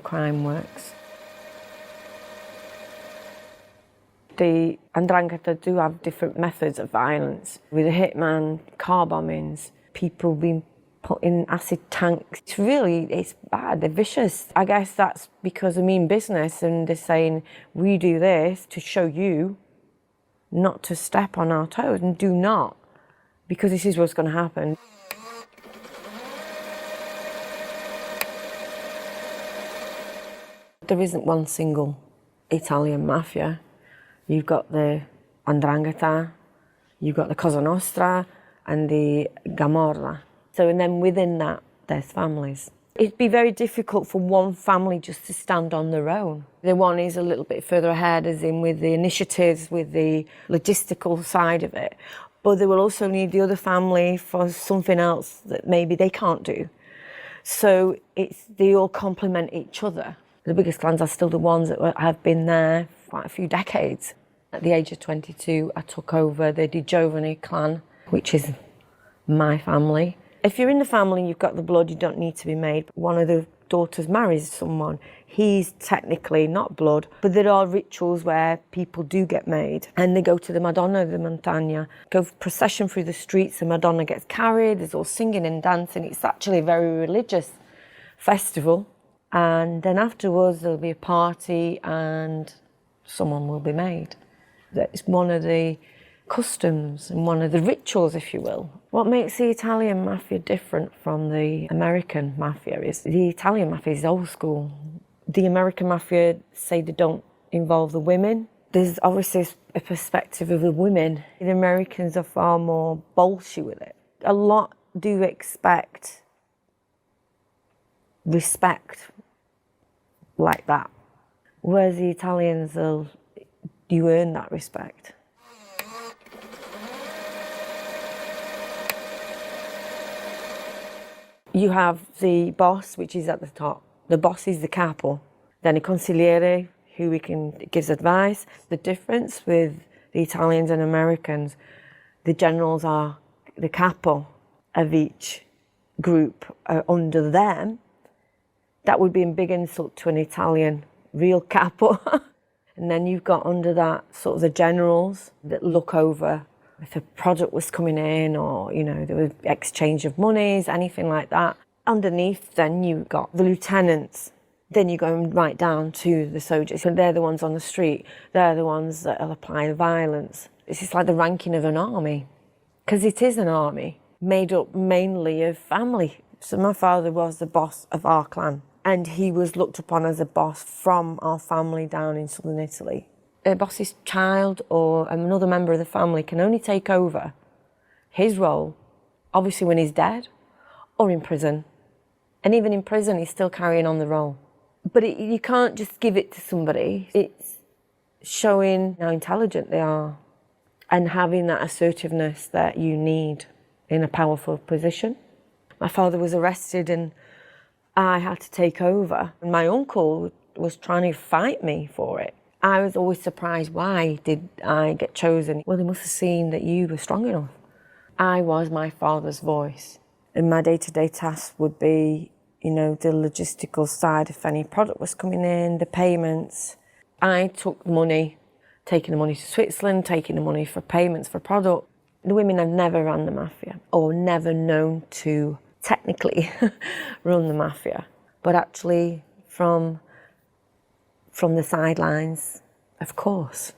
crime works. The Ndragheta do have different methods of violence. With a hitman, car bombings, people being put in acid tanks. It's bad, they're vicious. I guess that's because they mean business and they're saying, we do this to show you not to step on our toes, and do not, because this is what's going to happen. There isn't one single Italian mafia. You've got the 'Ndrangheta, you've got the Cosa Nostra and the Camorra. So, and then within that, there's families. It'd be very difficult for one family just to stand on their own. The one is a little bit further ahead, as in with the initiatives, with the logistical side of it. But they will also need the other family for something else that maybe they can't do. So they all complement each other. The biggest clans are still the ones that have been there for quite a few decades. At the age of 22, I took over the Di Giovane clan, which is my family. If you're in the family and you've got the blood, you don't need to be made. One of the daughters marries someone. He's technically not blood, but there are rituals where people do get made. And they go to the Madonna de Montagna, go procession through the streets, the Madonna gets carried, there's all singing and dancing. It's actually a very religious festival. And then afterwards there'll be a party and someone will be made. It's one of the customs and one of the rituals, if you will. What makes the Italian mafia different from the American mafia is the Italian mafia is old school. The American mafia say they don't involve the women. There's obviously a perspective of the women. The Americans are far more bolshy with it. A lot do expect respect like that, whereas the Italians, you earn that respect. You have the boss, which is at the top. The boss is the capo. Then a consigliere, who gives advice. The difference with the Italians and Americans, the generals are the capo of each group under them. That would be a big insult to an Italian real capo. And then you've got under that sort of the generals that look over if a product was coming in, or, there was exchange of monies, anything like that. Underneath, then you've got the lieutenants. Then you're going right down to the soldiers. So they're the ones on the street. They're the ones that will apply the violence. It's just like the ranking of an army, because it is an army made up mainly of family. So my father was the boss of our clan, and he was looked upon as a boss from our family down in southern Italy. A boss's child or another member of the family can only take over his role, obviously when he's dead or in prison. And even in prison, he's still carrying on the role. But you can't just give it to somebody. It's showing how intelligent they are and having that assertiveness that you need in a powerful position. My father was arrested and I had to take over. And my uncle was trying to fight me for it. I was always surprised, why did I get chosen? Well, they must have seen that you were strong enough. I was my father's voice. And my day-to-day tasks would be, the logistical side, if any product was coming in, the payments. I took the money, taking the money to Switzerland, taking the money for payments for product. The women have never run the mafia, or never known to technically run the mafia, but actually from the sidelines, of course.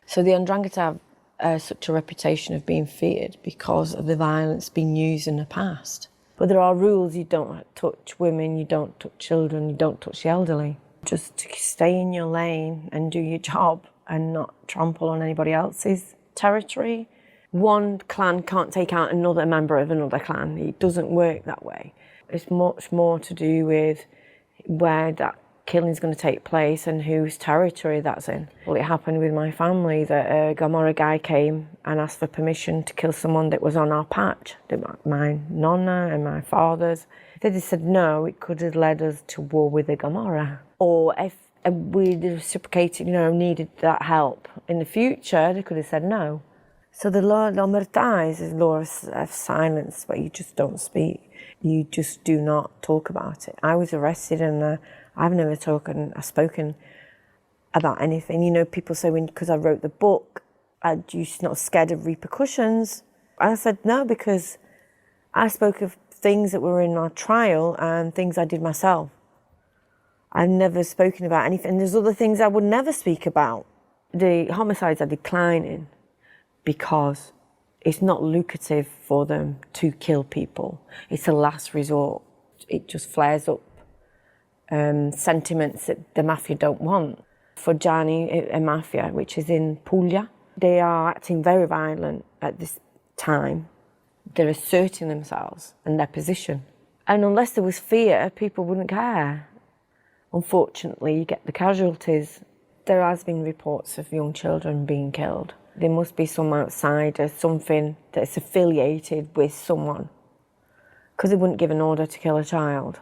So the 'Ndrangheta have such a reputation of being feared because of the violence being used in the past. But there are rules. You don't touch women, you don't touch children, you don't touch the elderly. Just to stay in your lane and do your job and not trample on anybody else's territory. One clan can't take out another member of another clan. It doesn't work that way. It's much more to do with where that killing is going to take place and whose territory that's in. Well, it happened with my family that a Camorra guy came and asked for permission to kill someone that was on our patch, my nonna and my father's. If they just said no, it could have led us to war with the Camorra. Or if we reciprocated, needed that help in the future, they could have said no. So the law, l'omertà is a law of silence, where you just don't speak. You just do not talk about it. I was arrested and I've never spoken about anything. You know, people say because I wrote the book, you're not scared of repercussions. I said no, because I spoke of things that were in our trial and things I did myself. I've never spoken about anything. There's other things I would never speak about. The homicides are declining because it's not lucrative for them to kill people. It's a last resort. It just flares up sentiments that the mafia don't want. For Gianni, a mafia, which is in Puglia, they are acting very violent at this time. They're asserting themselves and their position. And unless there was fear, people wouldn't care. Unfortunately, you get the casualties. There has been reports of young children being killed. There must be some outsider, something that's affiliated with someone, because they wouldn't give an order to kill a child.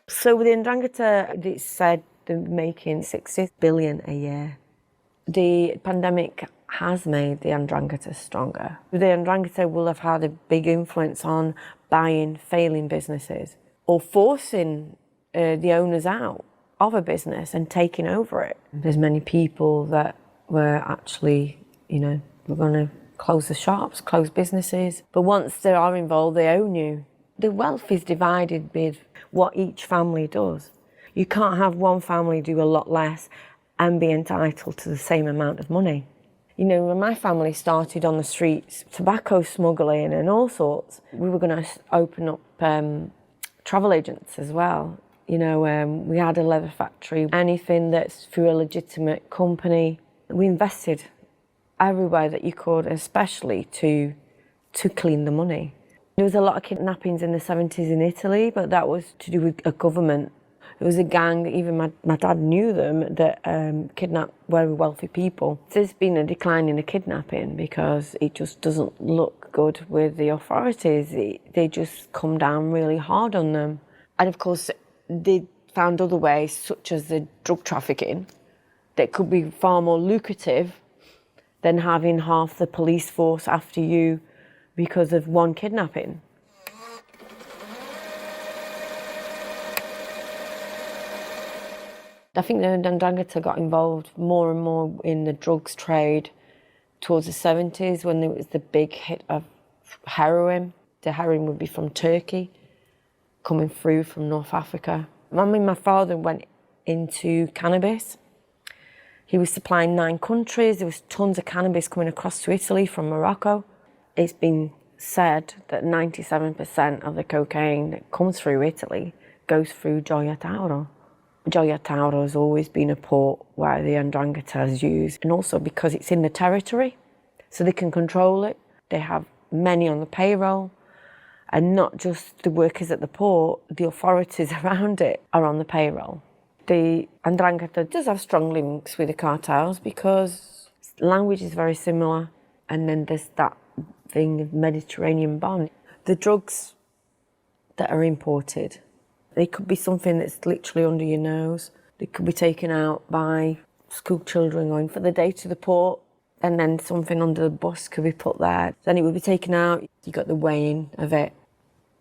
So with the Ndragheta, it's said they're making 60 billion a year. The pandemic has made the Ndragheta stronger. The Ndragheta will have had a big influence on buying failing businesses or forcing the owners out of a business and taking over it. There's many people that were actually, we're going to close the shops, close businesses. But once they are involved, they own you. The wealth is divided with what each family does. You can't have one family do a lot less and be entitled to the same amount of money. When my family started on the streets, tobacco smuggling and all sorts, we were going to open up travel agents as well. We had a leather factory, anything that's through a legitimate company. We invested everywhere that you could, especially to clean the money. There was a lot of kidnappings in the 70s in Italy, but that was to do with a government. It was a gang, even my dad knew them, that kidnapped very wealthy people. There's been a decline in the kidnapping because it just doesn't look good with the authorities. They just come down really hard on them. And of course, they found other ways, such as the drug trafficking, that could be far more lucrative than having half the police force after you because of one kidnapping. I think the Ndragheta got involved more and more in the drugs trade towards the 70s when there was the big hit of heroin. The heroin would be from Turkey, coming through from North Africa. My father went into cannabis. He was supplying 9 countries. There was tons of cannabis coming across to Italy from Morocco. It's been said that 97% of the cocaine that comes through Italy goes through Gioia Tauro. Gioia Tauro has always been a port where the 'Ndrangheta is used, and also because it's in the territory, so they can control it. They have many on the payroll, and not just the workers at the port, the authorities around it are on the payroll. The 'Ndrangheta does have strong links with the cartels because language is very similar, and then there's that thing of Mediterranean bond. The drugs that are imported, they could be something that's literally under your nose. They could be taken out by school children going for the day to the port, and then something under the bus could be put there. Then it would be taken out. You got the weighing of it,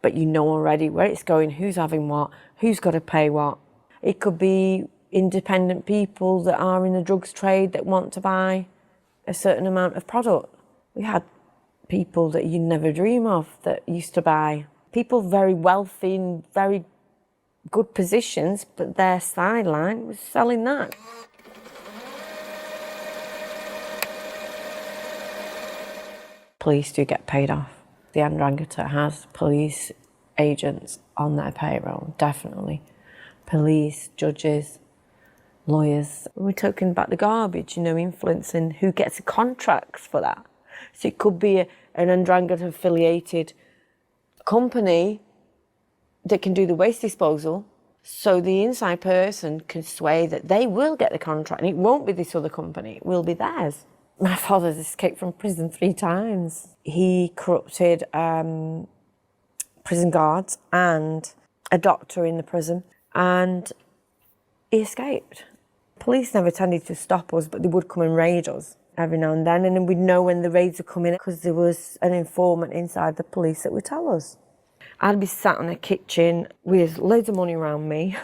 but you know already where it's going, who's having what, who's got to pay what. It could be independent people that are in the drugs trade that want to buy a certain amount of product. We had people that you never dream of that used to buy. People very wealthy and very good positions, but their sideline was selling that. Police do get paid off. The 'Ndrangheta has police agents on their payroll, definitely. Police, judges, lawyers. We're talking about the garbage, influencing who gets the contracts for that. So it could be an 'Ndrangheta affiliated company that can do the waste disposal, so the inside person can sway that they will get the contract and it won't be this other company, it will be theirs. My father's escaped from prison 3 times. He corrupted prison guards and a doctor in the prison, and he escaped. Police never tended to stop us, but they would come and raid us every now and then we'd know when the raids were coming because there was an informant inside the police that would tell us. I'd be sat in a kitchen with loads of money around me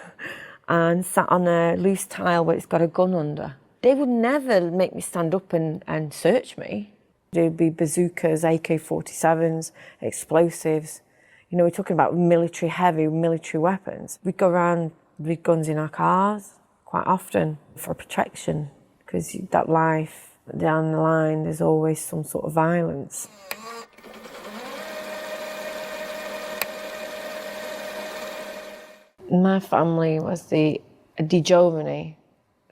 and sat on a loose tile where it's got a gun under. They would never make me stand up and search me. There'd be bazookas, AK-47s, explosives. You know, we're talking about heavy military weapons. We'd go around with guns in our cars quite often for protection, because that life down the line, there's always some sort of violence. My family was the Di Giovane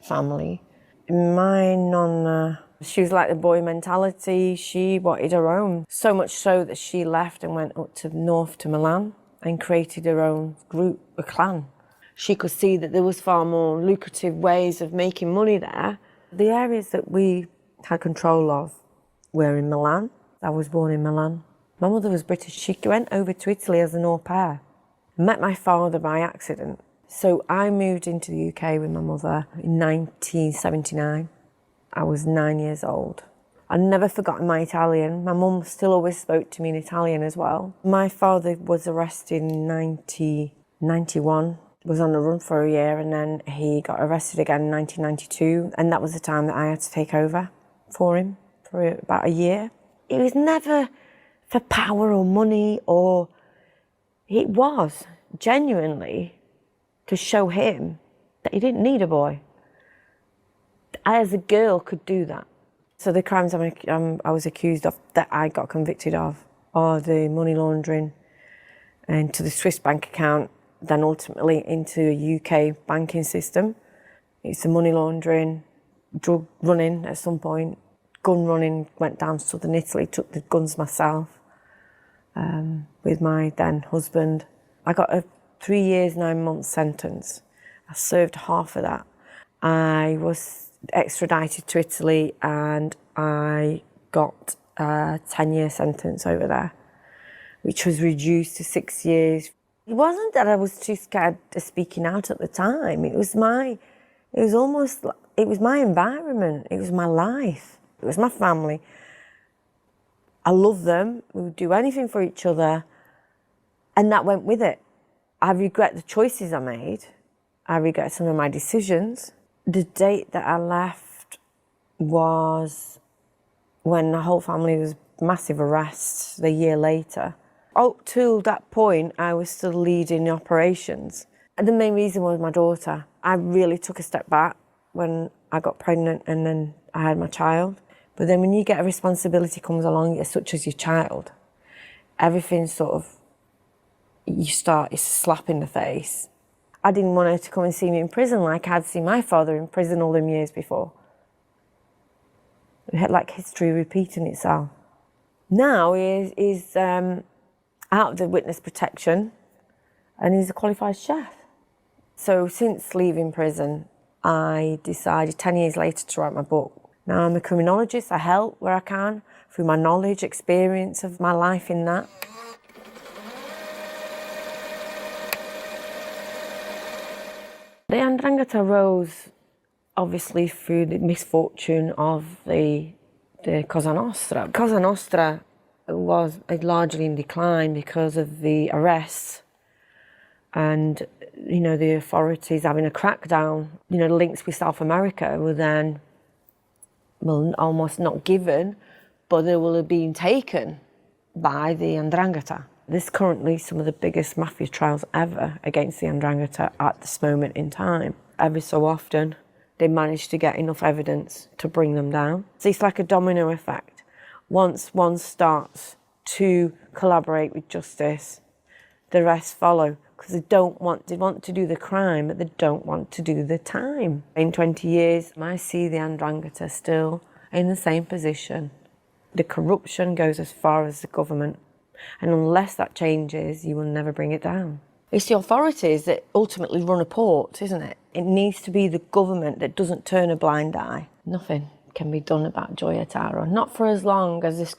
family. My nonna, she was like the boy mentality. She wanted her own. So much so that she left and went up to the north to Milan and created her own group, a clan. She could see that there was far more lucrative ways of making money there. The areas that we had control of were in Milan. I was born in Milan. My mother was British. She went over to Italy as an au pair. Met my father by accident. So I moved into the UK with my mother in 1979. I was 9 years old. I've never forgotten my Italian. My mum still always spoke to me in Italian as well. My father was arrested in 1991, was on the run for a year, and then he got arrested again in 1992, and that was the time that I had to take over for him for about a year. It was never for power or money, or it was genuinely to show him that he didn't need a boy. I, as a girl, could do that. So the crimes I was accused of, that I got convicted of, are the money laundering into the Swiss bank account, then ultimately into a UK banking system. It's the money laundering, drug running at some point, gun running, went down to southern Italy, took the guns myself with my then husband. I got a 3 years, 9 months sentence. I served half of that. I was extradited to Italy and I got a 10-year sentence over there, which was reduced to 6 years. It wasn't that I was too scared of speaking out at the time. It was my environment. It was my life. It was my family. I loved them. We would do anything for each other. And that went with it. I regret the choices I made. I regret some of my decisions. The date that I left was when the whole family was massive arrests the year later. Up till that point, I was still leading the operations. And the main reason was my daughter. I really took a step back when I got pregnant and then I had my child. But then when you get a responsibility comes along, such as your child, everything sort of, it's a slap in the face. I didn't want her to come and see me in prison like I'd seen my father in prison all them years before. It had like history repeating itself. Now he's out of the witness protection and he's a qualified chef. So since leaving prison, I decided 10 years later to write my book. Now I'm a criminologist. I help where I can through my knowledge, experience of my life in that. The 'Ndrangheta rose obviously through the misfortune of the Cosa Nostra. Cosa Nostra was largely in decline because of the arrests and, the authorities having a crackdown. The links with South America were then, almost not given, but they will have been taken by the 'Ndrangheta. There's currently some of the biggest mafia trials ever against the 'Ndrangheta at this moment in time. Every so often, they manage to get enough evidence to bring them down. So it's like a domino effect. Once one starts to collaborate with justice, the rest follow, because they want to do the crime, but they don't want to do the time. In 20 years, I see the 'Ndrangheta still in the same position. The corruption goes as far as the government. And unless that changes, you will never bring it down. It's the authorities that ultimately run a port, isn't it? It needs to be the government that doesn't turn a blind eye. Nothing can be done about Gioia Tauro, not for as long as this